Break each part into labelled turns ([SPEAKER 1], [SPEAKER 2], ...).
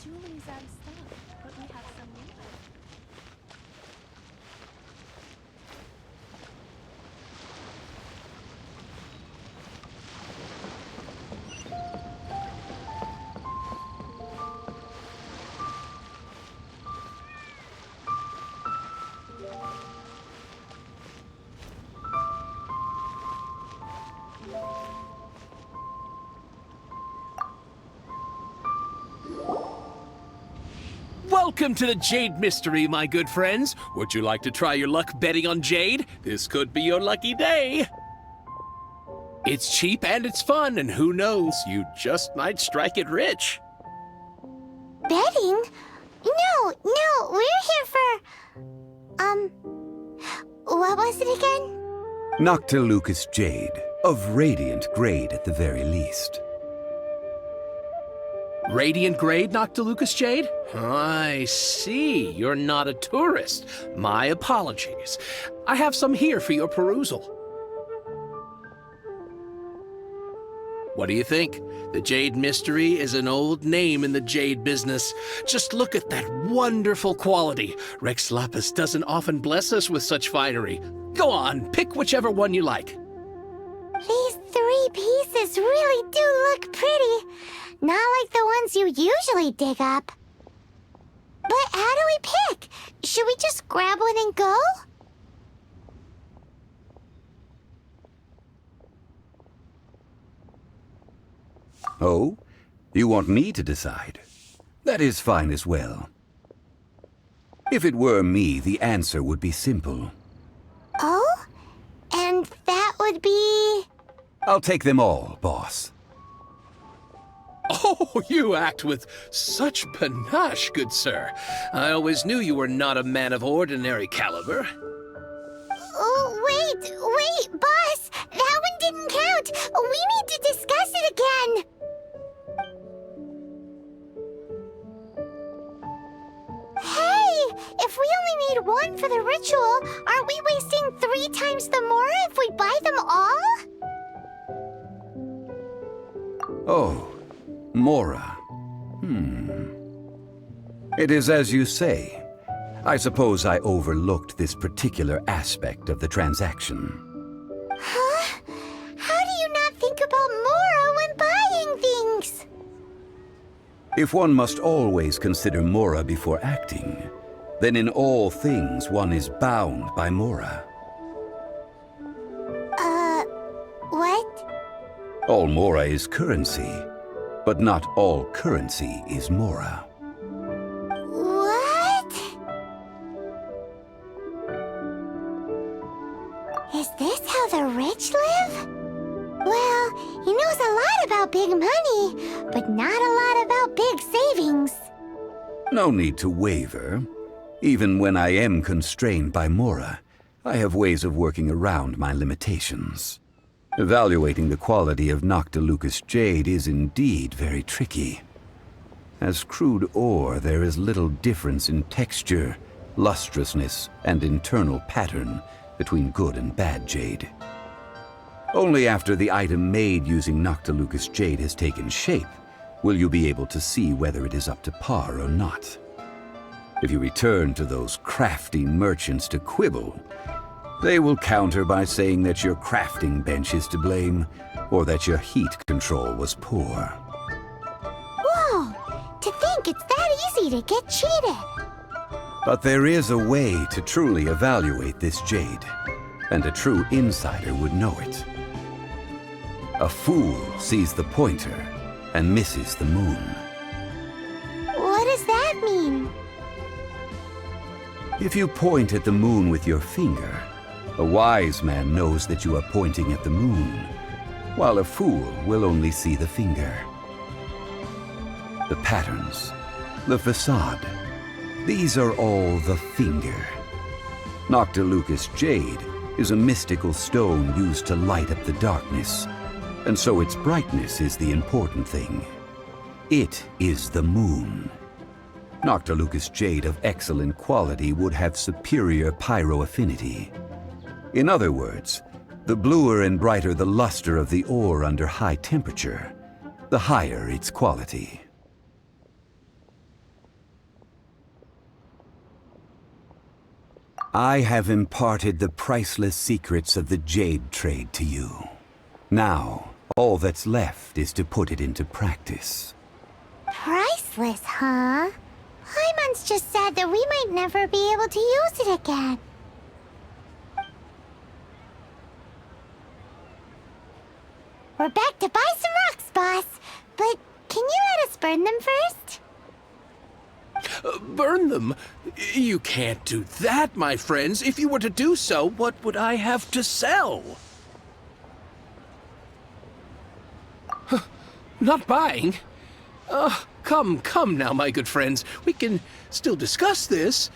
[SPEAKER 1] Julie's out of stock, but we have some new.
[SPEAKER 2] Welcome to the Jade Mystery, my good friends. Would you like to try your luck betting on Jade? This could be your lucky day. It's cheap and it's fun, and who knows, you just might strike it rich.
[SPEAKER 3] Betting? No, we're here for... what was it again?
[SPEAKER 4] Noctilucous Jade, of radiant grade at the very least.
[SPEAKER 2] Radiant grade, Noctilucous Jade? I see. You're not a tourist. My apologies. I have some here for your perusal. What do you think? The Jade Mystery is an old name in the jade business. Just look at that wonderful quality. Rex Lapis doesn't often bless us with such finery. Go on, pick whichever one you like.
[SPEAKER 3] These 3 pieces really do look pretty. Not like the ones you usually dig up. But how do we pick? Should we just grab one and go?
[SPEAKER 4] Oh? You want me to decide? That is fine as well. If it were me, the answer would be simple.
[SPEAKER 3] Oh? And that would be...
[SPEAKER 4] I'll take them all, boss.
[SPEAKER 2] Oh, you act with such panache, good sir. I always knew you were not a man of ordinary caliber.
[SPEAKER 3] Oh, wait, boss! That one didn't count! We need to discuss it again! Hey! If we only need 1 for the ritual, aren't we wasting 3 times the Mora if we buy them all?
[SPEAKER 4] Oh, Mora. It is as you say. I suppose I overlooked this particular aspect of the transaction.
[SPEAKER 3] Huh? How do you not think about Mora when buying things?
[SPEAKER 4] If one must always consider Mora before acting, then in all things one is bound by Mora.
[SPEAKER 3] What?
[SPEAKER 4] All Mora is currency, but not all currency is Mora.
[SPEAKER 3] What? Is this how the rich live? Well, he knows a lot about big money, but not a lot about big savings.
[SPEAKER 4] No need to waver. Even when I am constrained by Mora, I have ways of working around my limitations. Evaluating the quality of Noctilucous Jade is indeed very tricky. As crude ore, there is little difference in texture, lustrousness, and internal pattern between good and bad jade. Only after the item made using Noctilucous Jade has taken shape will you be able to see whether it is up to par or not. If you return to those crafty merchants to quibble, they will counter by saying that your crafting bench is to blame, or that your heat control was poor.
[SPEAKER 3] Whoa! To think it's that easy to get cheated!
[SPEAKER 4] But there is a way to truly evaluate this jade, and a true insider would know it. A fool sees the pointer and misses the moon.
[SPEAKER 3] What does that mean?
[SPEAKER 4] If you point at the moon with your finger, a wise man knows that you are pointing at the moon, while a fool will only see the finger. The patterns, the facade, these are all the finger. Noctilucous jade is a mystical stone used to light up the darkness, and so its brightness is the important thing. It is the moon. Noctilucous jade of excellent quality would have superior pyro affinity. In other words, the bluer and brighter the luster of the ore under high temperature, the higher its quality. I have imparted the priceless secrets of the jade trade to you. Now, all that's left is to put it into practice.
[SPEAKER 3] Priceless, huh? Paimon's just sad that we might never be able to use it again. We're back to buy some rocks, boss. But can you let us burn them first?
[SPEAKER 2] Burn them? You can't do that, my friends. If you were to do so, what would I have to sell? Not buying? Come now, my good friends. We can still discuss this.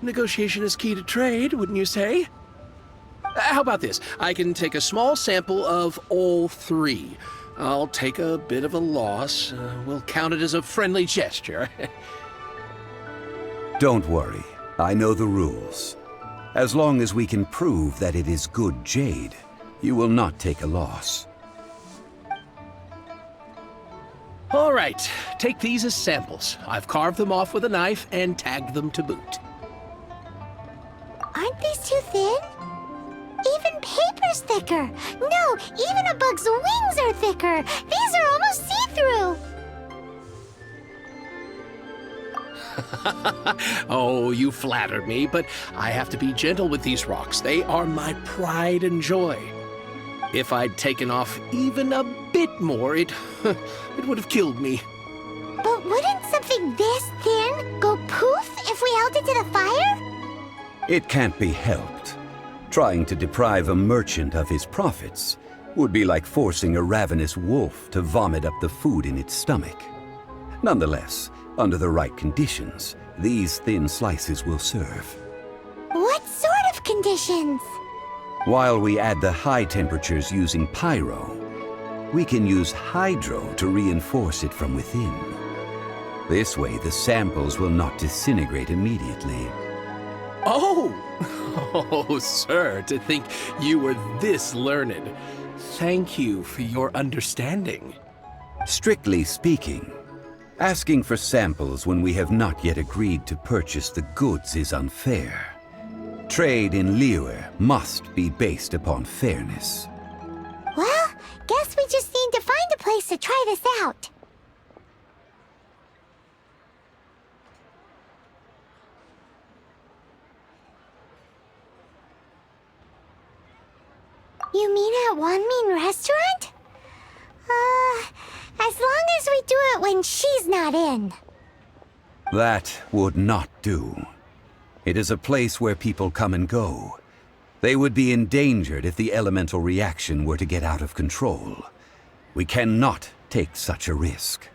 [SPEAKER 2] Negotiation is key to trade, wouldn't you say? How about this? I can take a small sample of all three. I'll take a bit of a loss. We'll count it as a friendly gesture.
[SPEAKER 4] Don't worry, I know the rules. As long as we can prove that it is good jade, you will not take a loss.
[SPEAKER 2] All right, take these as samples. I've carved them off with a knife and tagged them to boot.
[SPEAKER 3] Aren't these too thin? Even paper's thicker. No, even a bug's wings are thicker. These are almost see-through.
[SPEAKER 2] Oh, you flatter me, but I have to be gentle with these rocks. They are my pride and joy. If I'd taken off even a bit more, it would have killed me.
[SPEAKER 3] But wouldn't something this thin go poof if we held it to the fire?
[SPEAKER 4] It can't be helped. Trying to deprive a merchant of his profits would be like forcing a ravenous wolf to vomit up the food in its stomach. Nonetheless, under the right conditions, these thin slices will serve.
[SPEAKER 3] What sort of conditions?
[SPEAKER 4] While we add the high temperatures using pyro, we can use hydro to reinforce it from within. This way, the samples will not disintegrate immediately.
[SPEAKER 2] Oh! Oh, sir, to think you were this learned. Thank you for your understanding.
[SPEAKER 4] Strictly speaking, asking for samples when we have not yet agreed to purchase the goods is unfair. Trade in Liyue must be based upon fairness.
[SPEAKER 3] Well, guess we just need to find a place to try this out. You mean at Wanmin Restaurant? As long as we do it when she's not in.
[SPEAKER 4] That would not do. It is a place where people come and go. They would be endangered if the elemental reaction were to get out of control. We cannot take such a risk.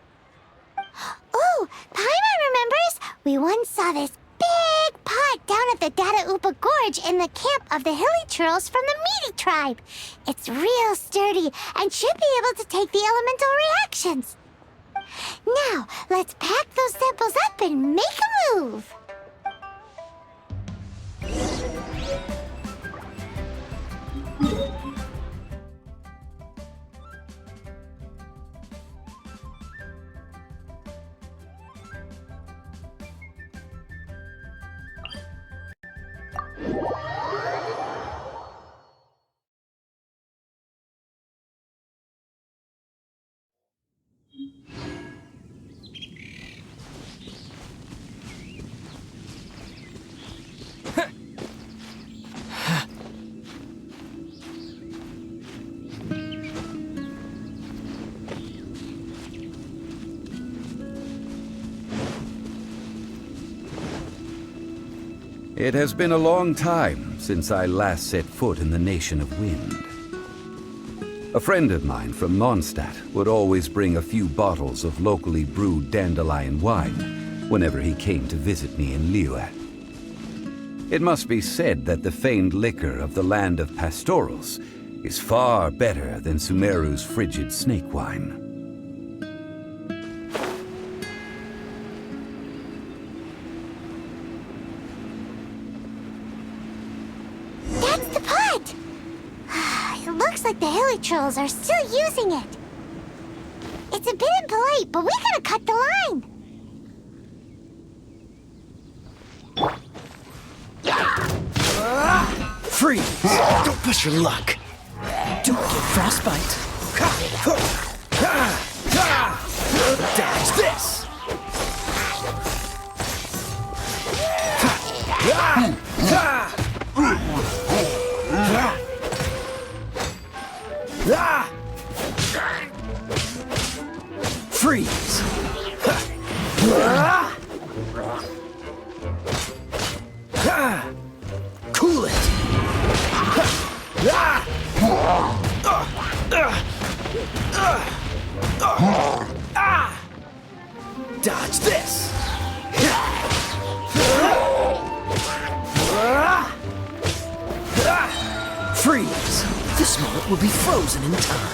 [SPEAKER 3] Oh, Paimon remembers! We once saw this big pot down at the Data Upa Gorge in the camp of the hilly churls from the Meaty tribe. It's real sturdy and should be able to take the elemental reactions. Now, let's pack those samples up and make a move.
[SPEAKER 4] It has been a long time since I last set foot in the Nation of Wind. A friend of mine from Mondstadt would always bring a few bottles of locally brewed dandelion wine whenever he came to visit me in Liyue. It must be said that the famed liquor of the land of pastorals is far better than Sumeru's frigid snake wine.
[SPEAKER 3] That's the pot! It looks like the hilly trolls are still using it. It's a bit impolite, but we gotta cut the line.
[SPEAKER 5] Freeze! Don't push your luck. Don't get frostbite. Dodge this! Freeze! Cool it! Dodge this! Freeze! This moment will be frozen in time.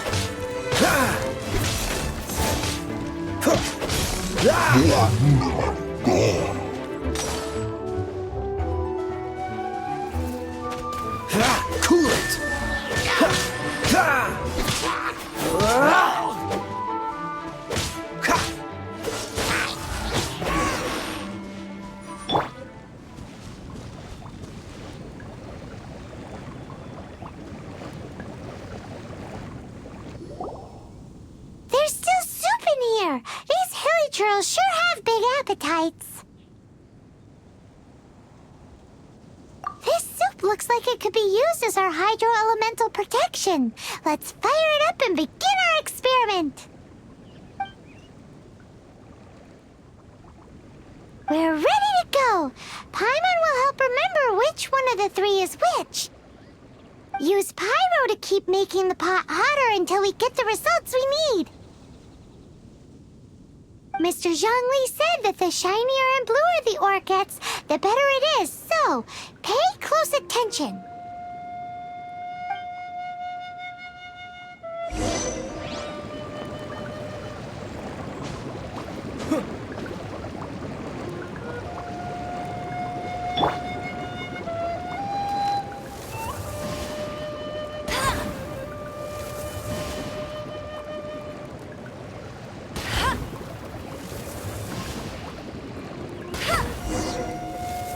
[SPEAKER 5] Cool it!
[SPEAKER 3] There's still soup in here. These hilly trolls sure have big appetites. This soup looks like it could be used as our hydro-elemental protection. Let's fire it up and begin our experiment. We're ready to go. Paimon will help remember which one of the three is which. Use pyro to keep making the pot hotter until we get the results we need. Mr. Zhongli said that the shinier and bluer the ore gets, the better it is, so pay close attention.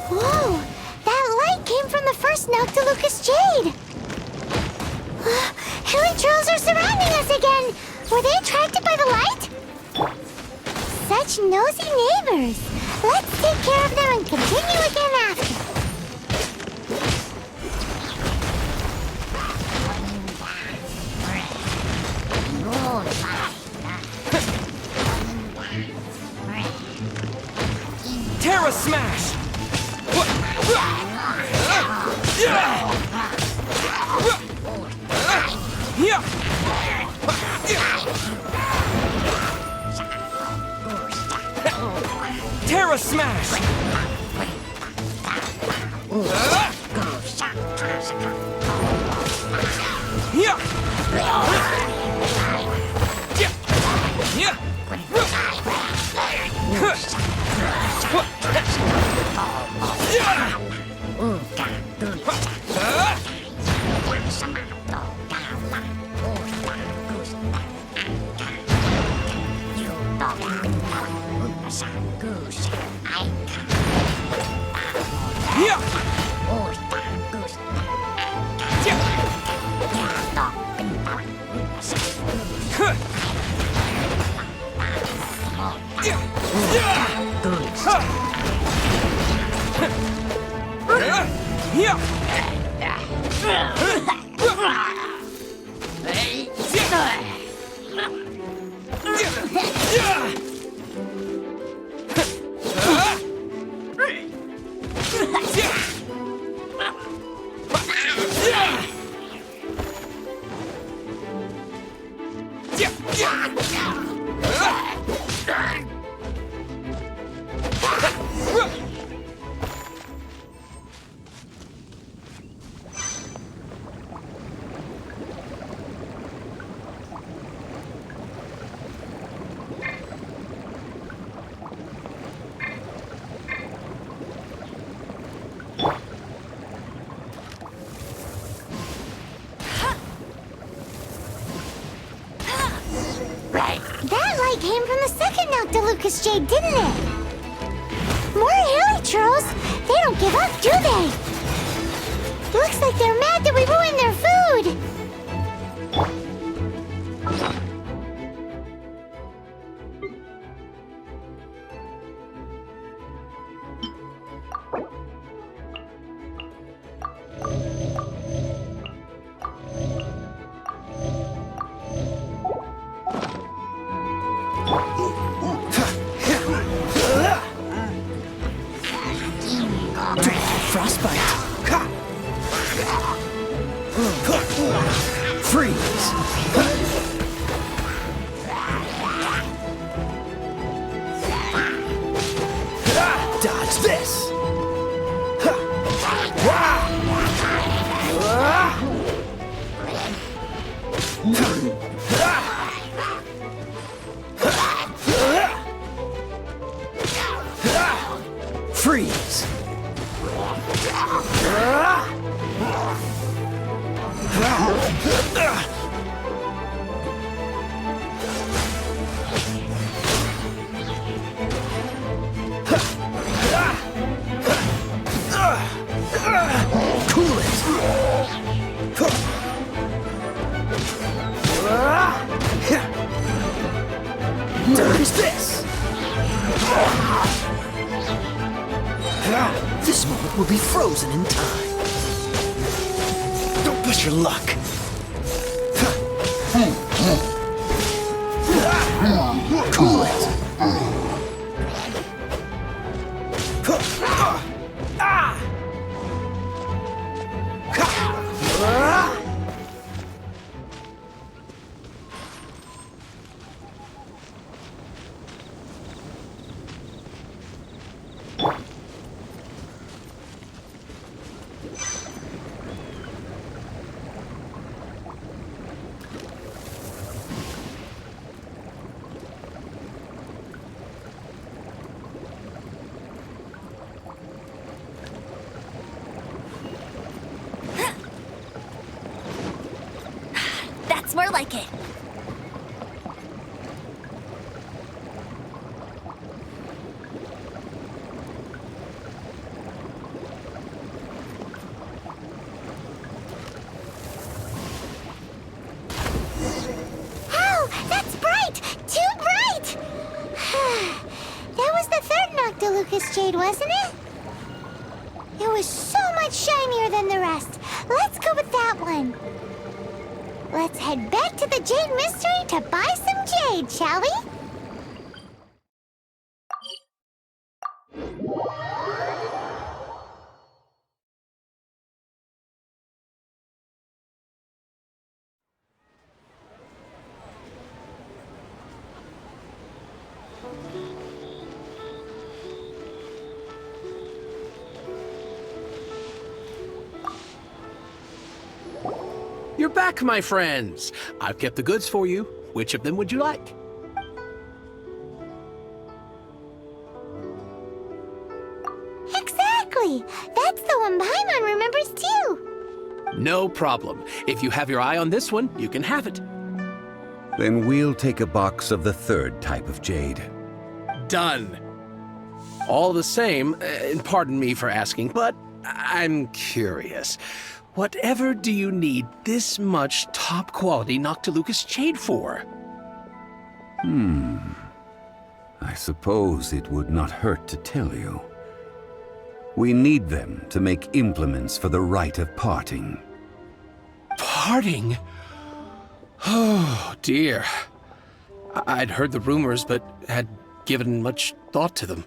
[SPEAKER 3] Whoa! That light came from the first Noctilucous Jade! Hilly trolls are surrounding us again! Were they attracted by the light? Such nosy neighbors! Let's take care of them and continue again after.
[SPEAKER 5] Terra Smash! Terra Smash!
[SPEAKER 3] Noctilucous Jade, didn't it? More hilichurls? They don't give up, do they? Looks like they're mad that we ruined their food.
[SPEAKER 5] Frostbite. Freeze. Dodge this. Freeze. Cool it. Dodge this. This moment will be frozen in time. Don't push your luck. Cool it.
[SPEAKER 1] That's more like it.
[SPEAKER 3] Oh, that's bright! Too bright! That was the third Noctilucous Jade, wasn't it? It was so much shinier than the rest. Let's go with that one. Let's head back to the Jade Mystery to buy some jade, shall we?
[SPEAKER 2] You're back, my friends. I've kept the goods for you. Which of them would you like?
[SPEAKER 3] Exactly! That's the one Paimon remembers too!
[SPEAKER 2] No problem. If you have your eye on this one, you can have it.
[SPEAKER 4] Then we'll take a box of the third type of jade.
[SPEAKER 2] Done. All the same, and pardon me for asking, but I'm curious. Whatever do you need this much top-quality Noctilucous jade for?
[SPEAKER 4] I suppose it would not hurt to tell you. We need them to make implements for the rite of parting.
[SPEAKER 2] Parting? Oh, dear. I'd heard the rumors, but had given much thought to them.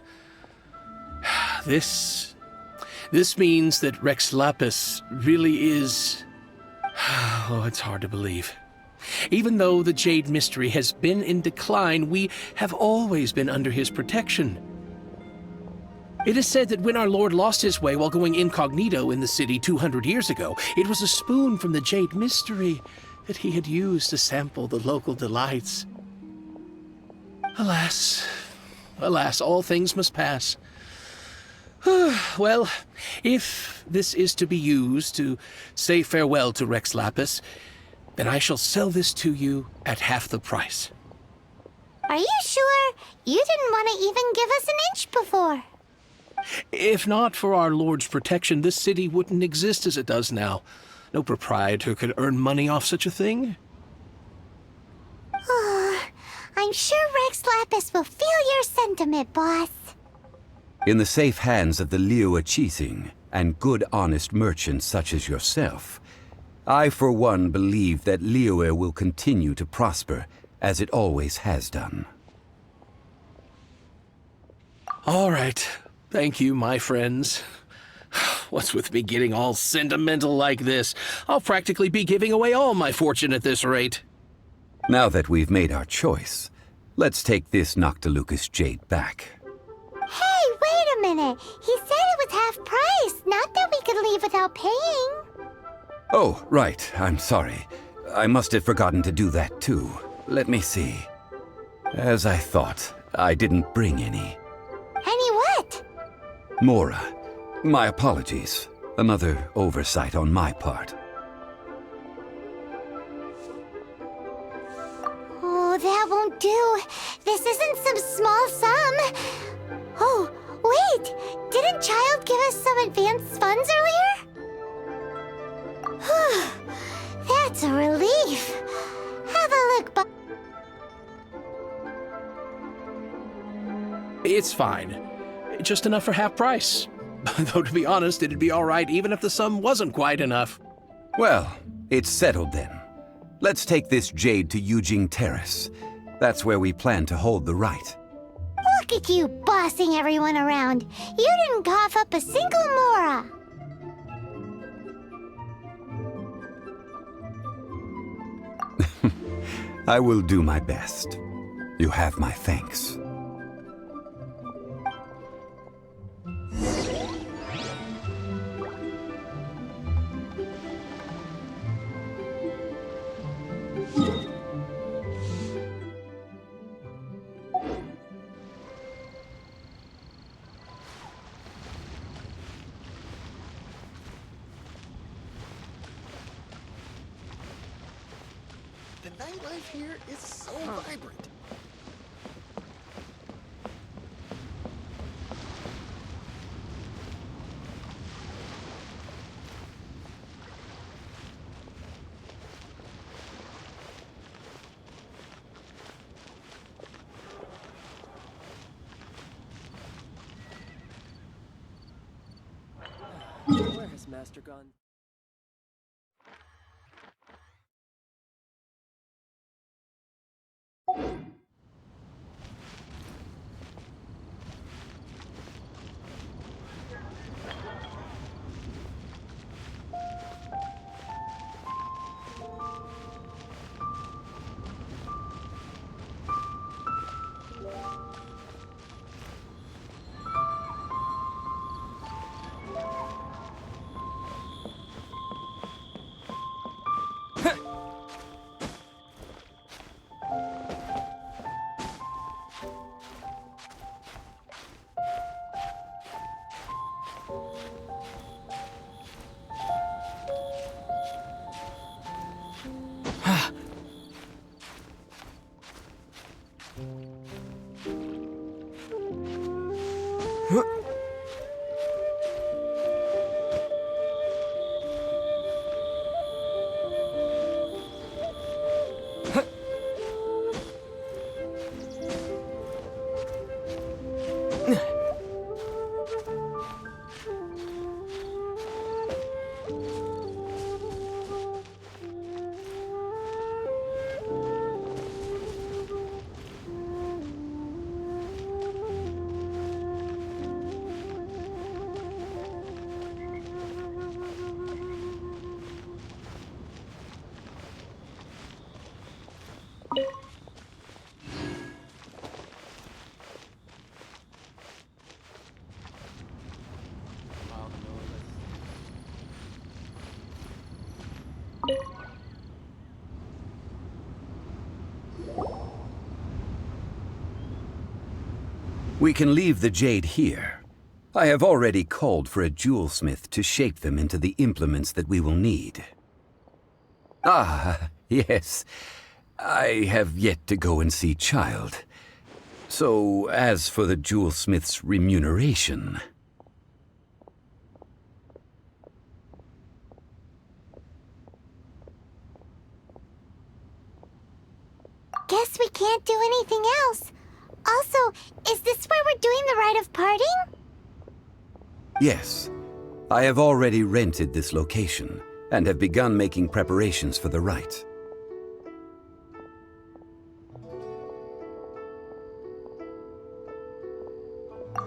[SPEAKER 2] This means that Rex Lapis really is... Oh, it's hard to believe. Even though the Jade Mystery has been in decline, we have always been under his protection. It is said that when our Lord lost his way while going incognito in the city 200 years ago, it was a spoon from the Jade Mystery that he had used to sample the local delights. Alas, alas, all things must pass. Well, if this is to be used to say farewell to Rex Lapis, then I shall sell this to you at half the price.
[SPEAKER 3] Are you sure? You didn't want to even give us an inch before.
[SPEAKER 2] If not for our Lord's protection, this city wouldn't exist as it does now. No proprietor could earn money off such a thing.
[SPEAKER 3] I'm sure Rex Lapis will feel your sentiment, boss.
[SPEAKER 4] In the safe hands of the Liu Chising and good honest merchants such as yourself, I for one believe that Liyue will continue to prosper as it always has done.
[SPEAKER 2] All right. Thank you, my friends. What's with me getting all sentimental like this? I'll practically be giving away all my fortune at this rate.
[SPEAKER 4] Now that we've made our choice, let's take this Noctilucous jade back.
[SPEAKER 3] Hey, wait a minute. He said it was half price, not that we could leave without paying.
[SPEAKER 4] Oh, right. I'm sorry. I must have forgotten to do that too. Let me see. As I thought, I didn't bring any.
[SPEAKER 3] Any what?
[SPEAKER 4] Mora, my apologies. Another oversight on my part.
[SPEAKER 3] Oh, that won't do. This isn't some small sum. Oh, wait! Didn't Child give us some advanced funds earlier? That's a relief. Have a look,
[SPEAKER 2] It's fine. Just enough for half price. Though to be honest, it'd be all right even if the sum wasn't quite enough.
[SPEAKER 4] Well, it's settled then. Let's take this jade to Yujing Terrace. That's where we plan to hold the rite.
[SPEAKER 3] Look at you bossing everyone around. You didn't cough up a single Mora.
[SPEAKER 4] I will do my best. You have my thanks.
[SPEAKER 5] The nightlife here is so vibrant. Where has Master gone?
[SPEAKER 4] We can leave the jade here. I have already called for a jewelsmith to shape them into the implements that we will need. Ah, yes. I have yet to go and see Child. So, as for the jewelsmith's remuneration...
[SPEAKER 3] Guess we can't do anything else. Also, is this where we're doing the rite of parting?
[SPEAKER 4] Yes. I have already rented this location, and have begun making preparations for the rite.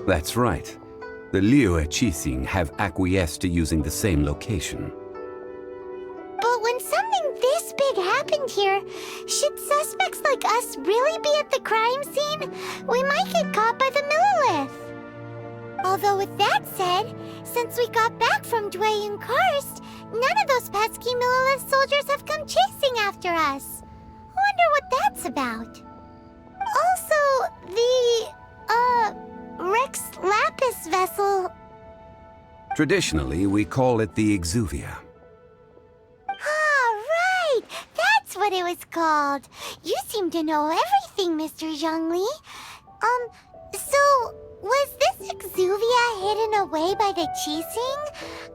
[SPEAKER 4] That's right. The Liyue Qixing have acquiesced to using the same location.
[SPEAKER 3] But when something this big happened here, should suspects like us really be at the crime scene? We might get caught by the Millilith. Although with that said, since we got back from Dwayne Karst, none of those pesky Millilith soldiers have come chasing after us. Wonder what that's about. Also, the, Rex Lapis vessel...
[SPEAKER 4] Traditionally, we call it the Exuvia.
[SPEAKER 3] Ah, right! That's what it was called. You seem to know everything, Mr. Zhongli. So, was this Exuvia hidden away by the Qixing?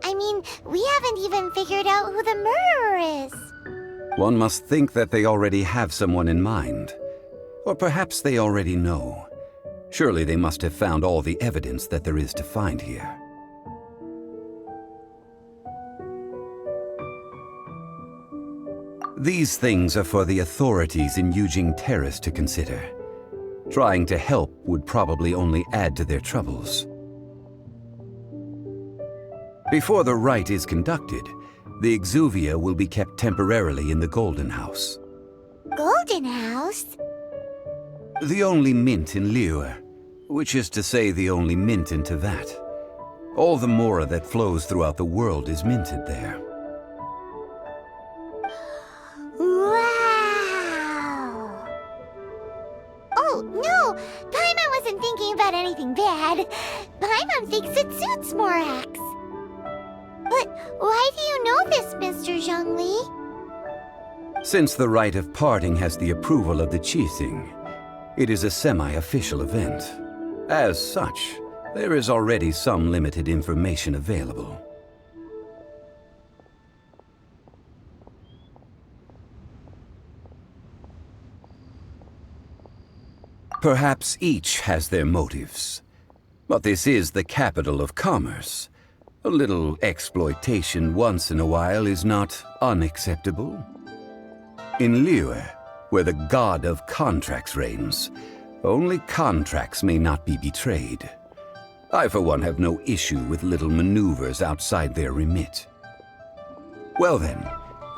[SPEAKER 3] I mean, we haven't even figured out who the murderer is.
[SPEAKER 4] One must think that they already have someone in mind. Or perhaps they already know. Surely they must have found all the evidence that there is to find here. These things are for the authorities in Yujing Terrace to consider. Trying to help would probably only add to their troubles. Before the rite is conducted, the Exuvia will be kept temporarily in the Golden House.
[SPEAKER 3] Golden House?
[SPEAKER 4] The only mint in Liyue, which is to say the only mint in Teyvat. All the mora that flows throughout the world is minted there.
[SPEAKER 3] Wow! Oh, no! Paimon wasn't thinking about anything bad. Paimon thinks it suits Morax. But why do you know this, Mr. Zhongli?
[SPEAKER 4] Since the rite of parting has the approval of the Qixing, it is a semi-official event. As such, there is already some limited information available. Perhaps each has their motives. But this is the capital of commerce. A little exploitation once in a while is not unacceptable. In Liyue, where the god of contracts reigns, only contracts may not be betrayed. I, for one, have no issue with little maneuvers outside their remit. Well then,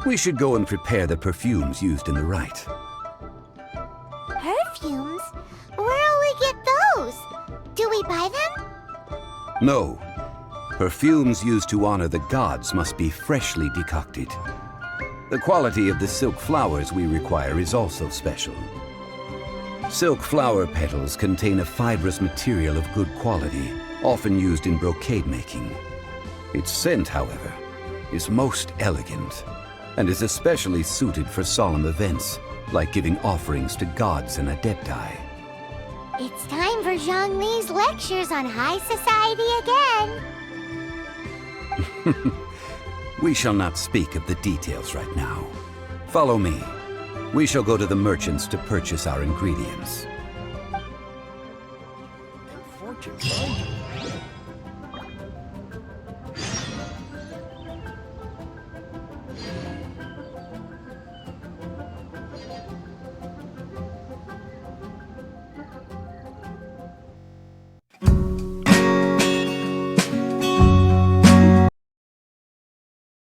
[SPEAKER 4] we should go and prepare the perfumes used in the rite.
[SPEAKER 3] Perfumes? Where'll we get those? Do we buy them?
[SPEAKER 4] No. Perfumes used to honor the gods must be freshly decocted. The quality of the silk flowers we require is also special. Silk flower petals contain a fibrous material of good quality, often used in brocade making. Its scent, however, is most elegant, and is especially suited for solemn events, like giving offerings to gods and adepti.
[SPEAKER 3] It's time for Zhongli's lectures on high society again.
[SPEAKER 4] We shall not speak of the details right now. Follow me. We shall go to the merchants to purchase our ingredients.
[SPEAKER 5] Fortune,